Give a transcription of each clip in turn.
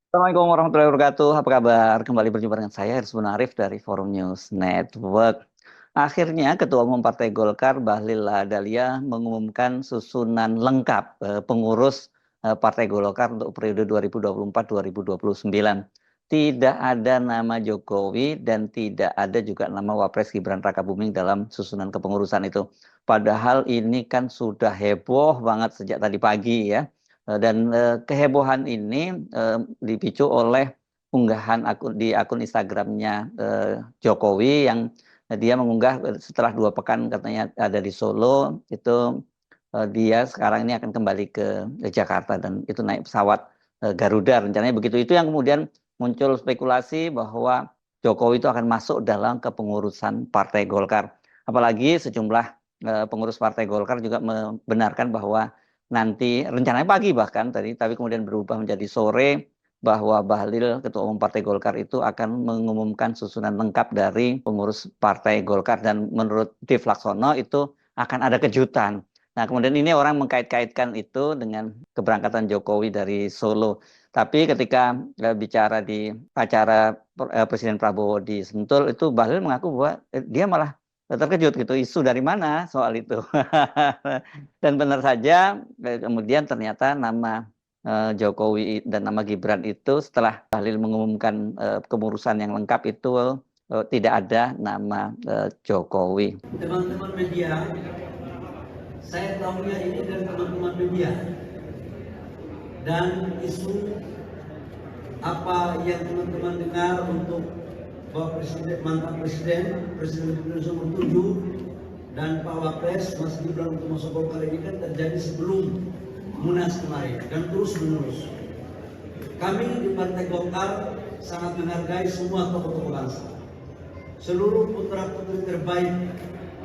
Assalamualaikum warahmatullahi wabarakatuh. Apa kabar? Kembali berjumpa dengan saya, Aris Arif dari Forum News Network. Akhirnya, Ketua Umum Partai Golkar, Bahlil Lahadalia, mengumumkan susunan lengkap pengurus Partai Golkar untuk periode 2024-2029. Tidak ada nama Jokowi dan tidak ada juga nama Wapres Gibran Rakabuming dalam susunan kepengurusan itu. Padahal ini kan sudah heboh banget sejak tadi pagi ya. Dan kehebohan ini dipicu oleh unggahan di akun Instagramnya Jokowi yang dia mengunggah setelah 2 pekan katanya ada di Solo itu dia sekarang ini akan kembali ke Jakarta dan itu naik pesawat Garuda rencananya begitu. Itu yang kemudian muncul spekulasi bahwa Jokowi itu akan masuk dalam kepengurusan Partai Golkar. Apalagi sejumlah pengurus Partai Golkar juga membenarkan bahwa nanti rencananya pagi bahkan tadi, tapi kemudian berubah menjadi sore bahwa Bahlil, Ketua Umum Partai Golkar itu akan mengumumkan susunan lengkap dari pengurus Partai Golkar dan menurut Dev Laksono itu akan ada kejutan. Nah, kemudian ini orang mengkait-kaitkan itu dengan keberangkatan Jokowi dari Solo. Tapi ketika bicara di acara Presiden Prabowo di Sentul itu Bahlil mengaku bahwa dia malah terkejut gitu, isu dari mana soal itu. Dan benar saja kemudian ternyata nama Jokowi dan nama Gibran itu setelah Bahlil mengumumkan kepengurusan yang lengkap itu tidak ada nama Jokowi. Teman-teman media, saya tahunya ini dari teman-teman media dan isu apa yang teman-teman dengar untuk Bapak Presiden, mantan Presiden Indonesia nomor 7 dan Pak Wapres Mas Gibran untuk masuk Golkar ini kan terjadi sebelum Munas kemarin dan terus menerus. Kami di Partai Golkar sangat menghargai semua tokoh-tokoh bangsa. Seluruh putra-putri terbaik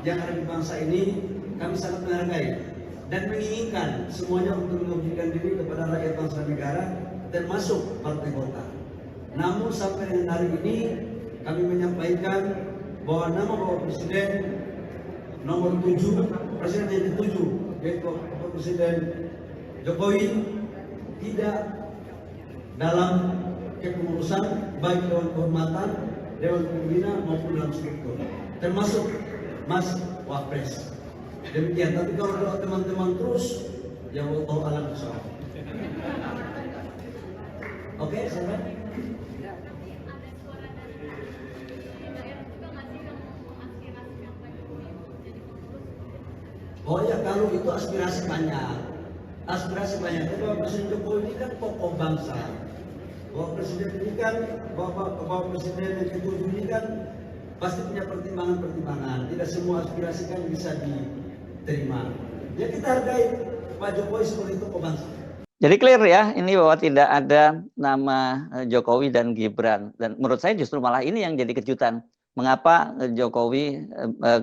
yang ada di bangsa ini kami sangat menghargai dan menginginkan semuanya untuk memberikan diri kepada rakyat bangsa negara termasuk Partai Golkar. Namun sampai dengan hari ini kami menyampaikan bahwa nama Bapak Presiden nomor 7, Presiden yang ke-7 yaitu Bapak Presiden Jokowi tidak dalam kepengurusan baik Dewan Kehormatan, Dewan Pembina maupun dalam struktur, termasuk Mas Wapres. Demikian. Tapi kalau doa teman-teman terus, ya Allah alam insyaallah. Oke, sampai. Oh ya, kalau itu aspirasi banyak. Aspirasi banyak. Tapi Bapak Presiden Jokowi ini kan tokoh bangsa. Bapak Presiden ini kan, Bapak Presiden yang ke-7 ini kan pasti punya pertimbangan-pertimbangan. Tidak semua aspirasi kan bisa diterima. Ya kita hargai Pak Jokowi sebagai tokoh bangsa. Jadi clear ya, ini bahwa tidak ada nama Jokowi dan Gibran. Dan menurut saya justru malah ini yang jadi kejutan. Mengapa Jokowi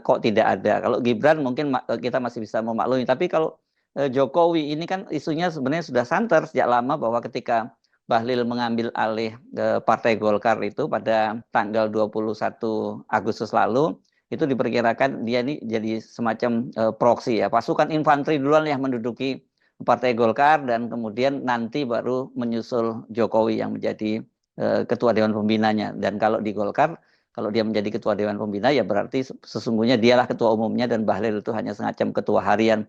kok tidak ada? Kalau Gibran mungkin kita masih bisa memaklumi. Tapi kalau Jokowi ini kan isunya sebenarnya sudah santer sejak lama bahwa ketika Bahlil mengambil alih Partai Golkar itu pada tanggal 21 Agustus lalu, itu diperkirakan dia ini jadi semacam proksi ya. Pasukan infanteri duluan yang menduduki Partai Golkar dan kemudian nanti baru menyusul Jokowi yang menjadi ketua Dewan Pembinanya. Dan kalau di Golkar, kalau dia menjadi ketua Dewan Pembina ya berarti sesungguhnya dialah ketua umumnya dan Bahlil itu hanya semacam ketua harian.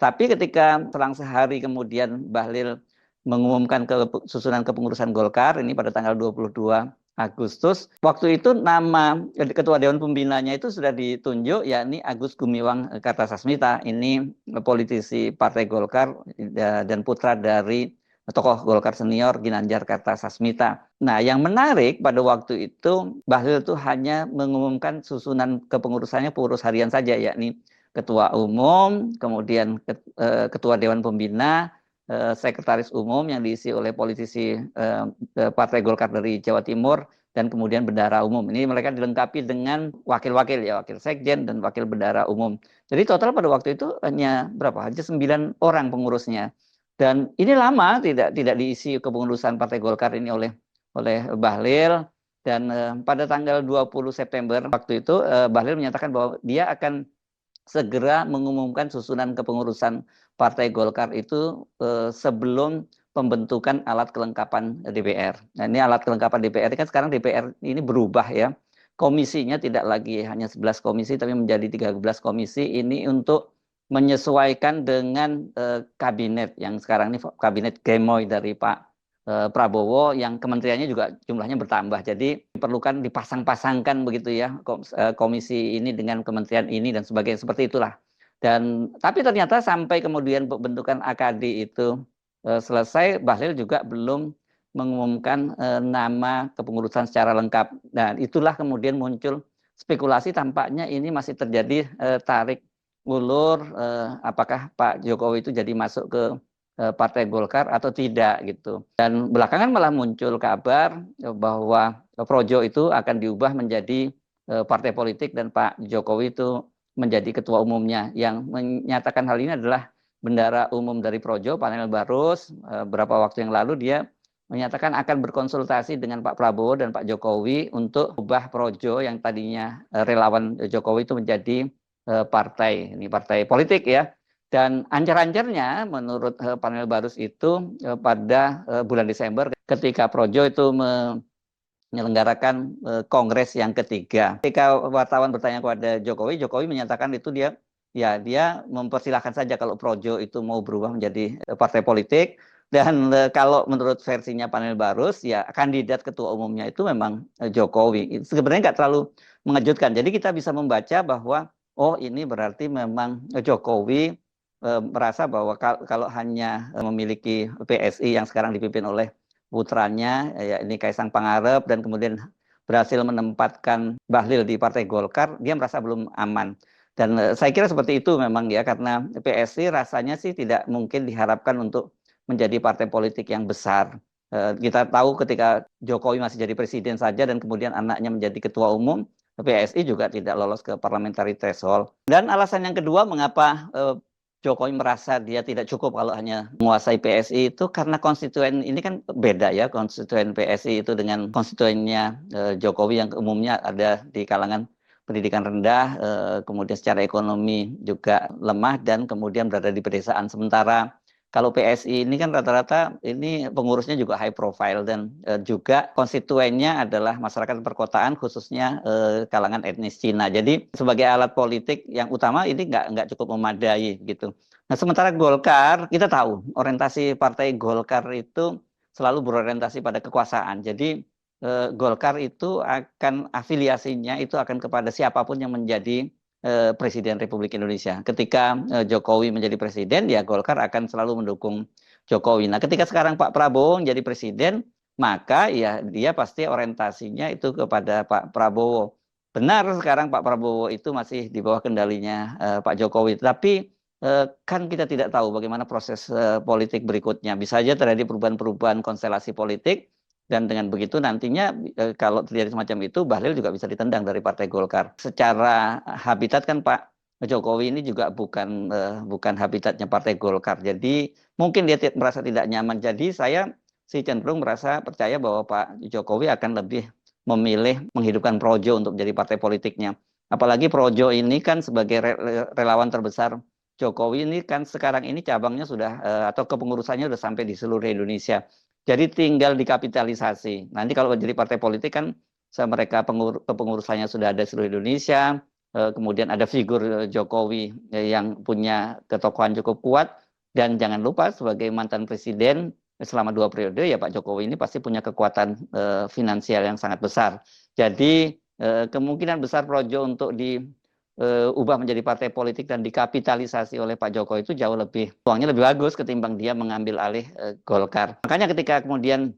Tapi ketika selang sehari kemudian Bahlil mengumumkan susunan kepengurusan Golkar ini pada tanggal 22 Agustus. Waktu itu nama Ketua Dewan Pembinanya itu sudah ditunjuk, yakni Agus Gumiwang Kartasasmita. Ini politisi Partai Golkar dan putra dari tokoh Golkar senior Ginanjar Kartasasmita. Nah, yang menarik pada waktu itu Bahlil itu hanya mengumumkan susunan kepengurusannya pengurus harian saja, yakni Ketua Umum, kemudian Ketua Dewan Pembina, Sekretaris Umum yang diisi oleh politisi Partai Golkar dari Jawa Timur, dan kemudian bendahara umum. Ini mereka dilengkapi dengan wakil-wakil ya, wakil sekjen dan wakil bendahara umum. Jadi total pada waktu itu hanya berapa? Hanya 9 orang pengurusnya. Dan ini lama tidak diisi kepengurusan Partai Golkar ini oleh Bahlil. Dan pada tanggal 20 September waktu itu Bahlil menyatakan bahwa dia akan segera mengumumkan susunan kepengurusan Partai Golkar itu sebelum pembentukan alat kelengkapan DPR. Nah, ini alat kelengkapan DPR kan sekarang DPR ini berubah ya. Komisinya tidak lagi hanya 11 komisi tapi menjadi 13 komisi ini untuk menyesuaikan dengan kabinet yang sekarang ini kabinet Gemoy dari Pak Prabowo yang kementeriannya juga jumlahnya bertambah. Jadi diperlukan dipasang-pasangkan begitu ya komisi ini dengan kementerian ini dan sebagainya seperti itulah. Dan tapi ternyata sampai kemudian pembentukan AKD itu selesai, Bahlil juga belum mengumumkan nama kepengurusan secara lengkap. Dan itulah kemudian muncul spekulasi tampaknya ini masih terjadi tarik ulur apakah Pak Jokowi itu jadi masuk ke Partai Golkar atau tidak gitu. Dan belakangan malah muncul kabar bahwa Projo itu akan diubah menjadi partai politik dan Pak Jokowi itu menjadi ketua umumnya. Yang menyatakan hal ini adalah Bendara Umum dari Projo, Panel Barus, beberapa waktu yang lalu dia menyatakan akan berkonsultasi dengan Pak Prabowo dan Pak Jokowi untuk ubah Projo yang tadinya relawan Jokowi itu menjadi partai, ini partai politik ya. Dan ancar-ancarnya menurut Panel Barus itu pada bulan Desember ketika Projo itu menyelenggarakan kongres yang ketiga. Ketika wartawan bertanya kepada Jokowi, Jokowi menyatakan itu dia mempersilahkan saja kalau Projo itu mau berubah menjadi partai politik. Dan kalau menurut versinya Panel Barus, ya kandidat ketua umumnya itu memang Jokowi. Sebenarnya nggak terlalu mengejutkan. Jadi kita bisa membaca bahwa, oh ini berarti memang Jokowi merasa bahwa kalau hanya memiliki PSI yang sekarang dipimpin oleh putranya, ya ini Kaisang Pangarep, dan kemudian berhasil menempatkan Bahlil di Partai Golkar, dia merasa belum aman. Dan saya kira seperti itu memang ya, karena PSI rasanya sih tidak mungkin diharapkan untuk menjadi partai politik yang besar. Kita tahu ketika Jokowi masih jadi presiden saja dan kemudian anaknya menjadi ketua umum, PSI juga tidak lolos ke parliamentary threshold. Dan alasan yang kedua mengapa Jokowi merasa dia tidak cukup kalau hanya menguasai PSI itu karena konstituen ini kan beda ya, konstituen PSI itu dengan konstituennya Jokowi yang umumnya ada di kalangan pendidikan rendah, kemudian secara ekonomi juga lemah dan kemudian berada di pedesaan. Sementara kalau PSI ini kan rata-rata ini pengurusnya juga high profile dan juga konstituennya adalah masyarakat perkotaan khususnya kalangan etnis Cina. Jadi sebagai alat politik yang utama ini nggak cukup memadai gitu. Nah sementara Golkar kita tahu orientasi partai Golkar itu selalu berorientasi pada kekuasaan. Jadi Golkar itu akan afiliasinya itu akan kepada siapapun yang menjadi Presiden Republik Indonesia. Ketika Jokowi menjadi presiden, ya Golkar akan selalu mendukung Jokowi. Nah, ketika sekarang Pak Prabowo menjadi presiden, maka ya dia pasti orientasinya itu kepada Pak Prabowo. Benar sekarang Pak Prabowo itu masih di bawah kendalinya Pak Jokowi, tapi kan kita tidak tahu bagaimana proses politik berikutnya. Bisa saja terjadi perubahan-perubahan konstelasi politik. Dan dengan begitu nantinya kalau terjadi semacam itu, Bahlil juga bisa ditendang dari Partai Golkar. Secara habitat kan Pak Jokowi ini juga bukan habitatnya Partai Golkar. Jadi mungkin dia merasa tidak nyaman. Jadi saya sih cenderung merasa percaya bahwa Pak Jokowi akan lebih memilih menghidupkan Projo untuk menjadi partai politiknya. Apalagi Projo ini kan sebagai relawan terbesar Jokowi ini kan sekarang ini cabangnya sudah atau kepengurusannya sudah sampai di seluruh Indonesia. Jadi tinggal dikapitalisasi. Nanti kalau jadi partai politik kan mereka kepengurusannya sudah ada di seluruh Indonesia, kemudian ada figur Jokowi yang punya ketokohan cukup kuat, dan jangan lupa sebagai mantan presiden selama 2 periode ya Pak Jokowi ini pasti punya kekuatan finansial yang sangat besar. Jadi kemungkinan besar Projo untuk ubah menjadi partai politik dan dikapitalisasi oleh Pak Jokowi itu jauh lebih peluangnya lebih bagus ketimbang dia mengambil alih Golkar. Makanya ketika kemudian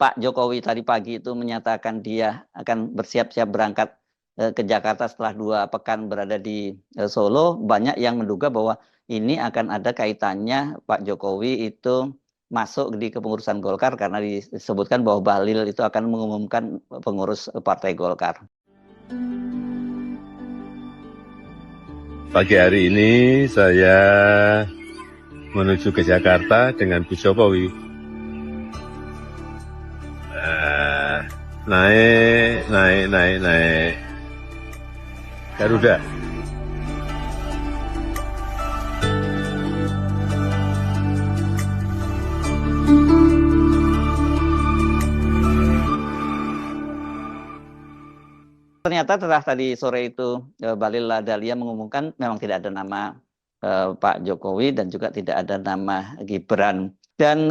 Pak Jokowi tadi pagi itu menyatakan dia akan bersiap-siap berangkat ke Jakarta setelah 2 pekan berada di Solo, banyak yang menduga bahwa ini akan ada kaitannya Pak Jokowi itu masuk di kepengurusan Golkar karena disebutkan bahwa Bahlil itu akan mengumumkan pengurus Partai Golkar. Pagi hari ini saya menuju ke Jakarta dengan Bu Jokowi. Naik. Garuda. ternyata setelah tadi sore itu Bahlil Lahadalia mengumumkan memang tidak ada nama Pak Jokowi dan juga tidak ada nama Gibran. Dan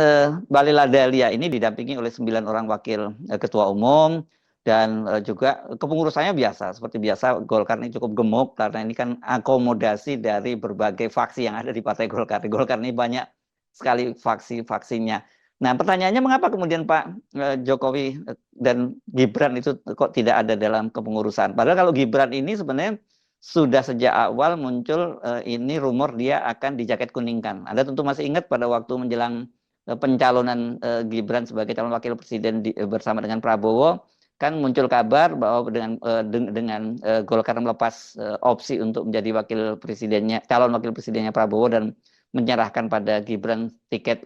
Bahlil Lahadalia ini didampingi oleh 9 orang wakil ketua umum dan juga kepengurusannya biasa. Seperti biasa Golkar ini cukup gemuk karena ini kan akomodasi dari berbagai faksi yang ada di Partai Golkar. Di Golkar ini banyak sekali faksi-faksinya. Nah, pertanyaannya mengapa kemudian Pak Jokowi dan Gibran itu kok tidak ada dalam kepengurusan? Padahal kalau Gibran ini sebenarnya sudah sejak awal muncul ini rumor dia akan dijaket kuningkan. Anda tentu masih ingat pada waktu menjelang pencalonan Gibran sebagai calon wakil presiden bersama dengan Prabowo, kan muncul kabar bahwa dengan Golkar melepas opsi untuk menjadi calon wakil presidennya Prabowo dan menyerahkan pada Gibran tiket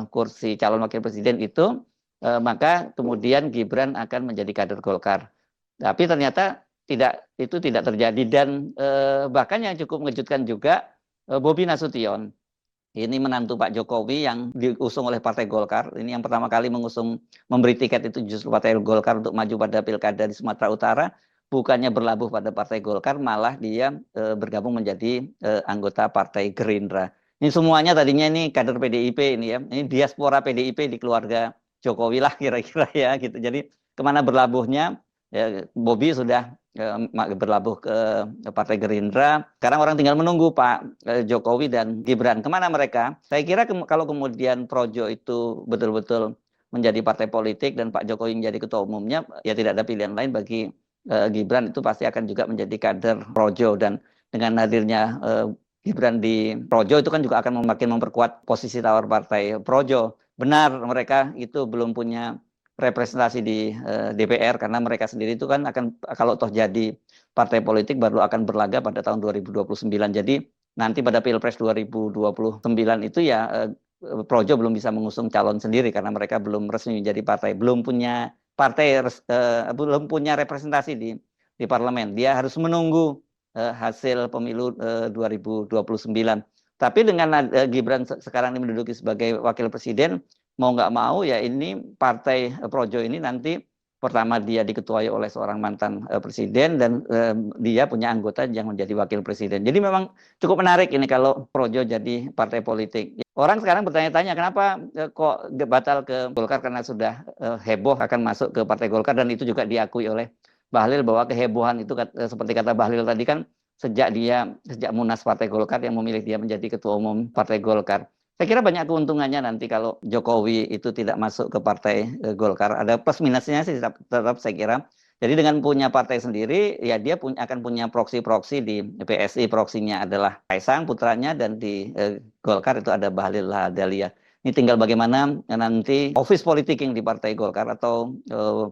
kursi calon wakil presiden itu, maka kemudian Gibran akan menjadi kader Golkar. Tapi ternyata itu tidak terjadi dan bahkan yang cukup mengejutkan juga Bobi Nasution. Ini menantu Pak Jokowi yang diusung oleh Partai Golkar. Ini yang pertama kali memberi tiket itu justru Partai Golkar untuk maju pada pilkada di Sumatera Utara. Bukannya berlabuh pada Partai Golkar, malah dia bergabung menjadi anggota Partai Gerindra. Ini semuanya tadinya ini kader PDIP ini ya. Ini diaspora PDIP di keluarga Jokowi lah kira-kira ya gitu. Jadi kemana berlabuhnya? Ya, Bobi sudah berlabuh ke Partai Gerindra. Sekarang orang tinggal menunggu Pak Jokowi dan Gibran. Kemana mereka? Saya kira kalau kemudian Projo itu betul-betul menjadi partai politik dan Pak Jokowi menjadi ketua umumnya, ya tidak ada pilihan lain bagi Gibran, itu pasti akan juga menjadi kader Projo. Dan dengan hadirnya Gibran di Projo itu kan juga akan makin memperkuat posisi tawar partai Projo. Benar, mereka itu belum punya representasi di DPR karena mereka sendiri itu kan akan, kalau toh jadi partai politik, baru akan berlaga pada tahun 2029. Jadi nanti pada Pilpres 2029 itu ya Projo belum bisa mengusung calon sendiri karena mereka belum resmi menjadi partai, belum punya belum punya representasi di parlemen. Dia harus menunggu hasil pemilu 2029. Tapi dengan Gibran sekarang ini menduduki sebagai wakil presiden, mau nggak mau ya ini partai Projo ini nanti pertama dia diketuai oleh seorang mantan presiden dan dia punya anggota yang menjadi wakil presiden. Jadi memang cukup menarik ini kalau Projo jadi partai politik. Orang sekarang bertanya-tanya kenapa kok batal ke Golkar, karena sudah heboh akan masuk ke Partai Golkar dan itu juga diakui oleh Bahlil bahwa kehebohan itu seperti kata Bahlil tadi kan sejak Munas Partai Golkar yang memilih dia menjadi ketua umum Partai Golkar. Saya kira banyak keuntungannya nanti kalau Jokowi itu tidak masuk ke Partai Golkar. Ada plus minusnya sih tetap saya kira. Jadi dengan punya partai sendiri, ya dia akan punya proksi-proksi di PSI. Proksinya adalah Kaisang putranya, dan di Golkar itu ada Bahlil Lahadalia. Ini tinggal bagaimana nanti office politicking di Partai Golkar atau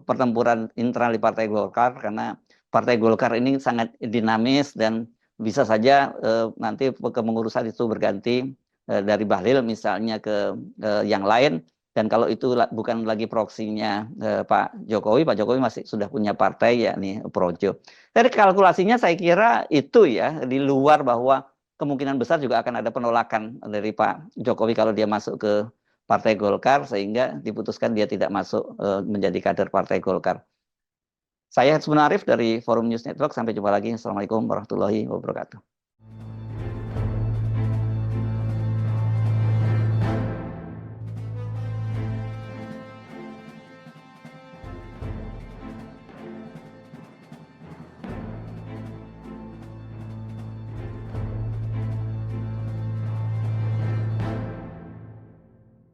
pertempuran internal di Partai Golkar, karena Partai Golkar ini sangat dinamis dan bisa saja nanti kepengurusan itu berganti dari Bahlil misalnya ke yang lain. Dan kalau itu bukan lagi proksinya Pak Jokowi masih sudah punya partai yakni Projo. Dari kalkulasinya saya kira itu ya, di luar bahwa kemungkinan besar juga akan ada penolakan dari Pak Jokowi kalau dia masuk ke Partai Golkar, sehingga diputuskan dia tidak masuk menjadi kader Partai Golkar. Saya Husnul Arif dari Forum News Network. Sampai jumpa lagi. Assalamualaikum warahmatullahi wabarakatuh.